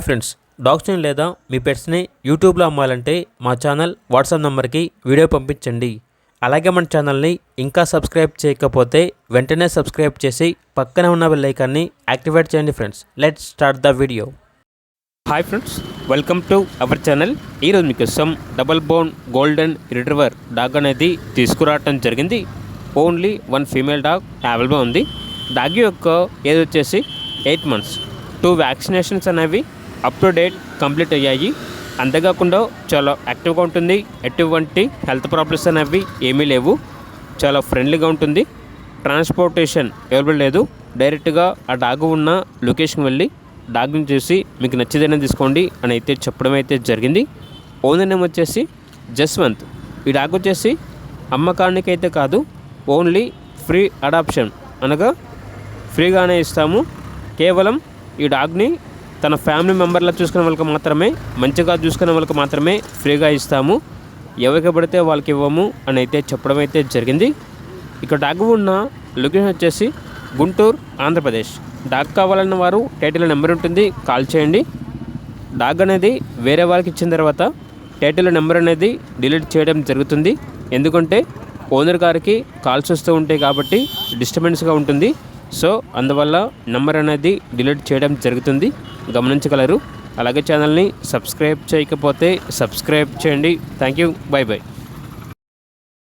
Friends, డాగ్స్ని లేదా మీ పెట్స్ని యూట్యూబ్లో అమ్మాలంటే మా ఛానల్ వాట్సాప్ నెంబర్కి వీడియో పంపించండి. అలాగే మన ఛానల్ని ఇంకా సబ్స్క్రైబ్ చేయకపోతే వెంటనే సబ్స్క్రైబ్ చేసి పక్కనే ఉన్న బెల్ ఐకాన్ని యాక్టివేట్ చేయండి. Friends, let's start the video. Hi friends, welcome to our channel. ఈరోజు మీకోసం double bone golden retriever dog అనేది తీసుకురావటం జరిగింది. Only one female dog available ఉంది. డాగ్ యొక్క ఏజ్ వచ్చేసి 8 months. 2 వ్యాక్సినేషన్స్ అనేవి అప్ టు డేట్ కంప్లీట్ అయ్యాయి. అంతేకాకుండా చాలా యాక్టివ్గా ఉంటుంది. ఎటువంటి హెల్త్ ప్రాబ్లమ్స్ అనేవి ఏమీ లేవు. చాలా ఫ్రెండ్లీగా ఉంటుంది. ట్రాన్స్పోర్టేషన్ అవైలబుల్ లేదు. డైరెక్ట్గా ఆ డాగ్ ఉన్న లొకేషన్కి వెళ్ళి డాగ్ని చూసి మీకు నచ్చితేనే తీసుకోండి అని అయితే చెప్పడం అయితే జరిగింది. ఓనర్ నేమ్ వచ్చేసి జస్వంత్. ఈ డాగ్ వచ్చేసి అమ్మకానికి అయితే కాదు, ఓన్లీ ఫ్రీ అడాప్షన్, అనగా ఫ్రీగానే ఇస్తాము. కేవలం ఈ డాగ్ని తన ఫ్యామిలీ మెంబర్లా చూసుకునే వాళ్ళకి మాత్రమే, మంచిగా చూసుకునే వాళ్ళకి మాత్రమే ఫ్రీగా ఇస్తాము. ఎవరికి పడితే వాళ్ళకి ఇవ్వము అని అయితే చెప్పడం అయితే జరిగింది. ఇక్కడ డాగ్ ఉన్న లొకేషన్ వచ్చేసి గుంటూరు, ఆంధ్రప్రదేశ్. డాగ్ కావాలన్న వారు టైటిల్ నెంబర్ ఉంటుంది, కాల్ చేయండి. డాగ్ అనేది వేరే వాళ్ళకి ఇచ్చిన తర్వాత టైటిల్ నెంబర్ అనేది డిలీట్ చేయడం జరుగుతుంది. ఎందుకంటే ఓనర్ గారికి కాల్స్ వస్తూ ఉంటాయి కాబట్టి డిస్టర్బెన్స్గా ఉంటుంది. సో అందువల్ల నెంబర్ అనేది డిలీట్ చేయడం జరుగుతుంది, గమనించగలరు. అలాగే ఛానల్ని సబ్స్క్రైబ్ చేయకపోతే సబ్స్క్రైబ్ చేయండి. Thank you, by by.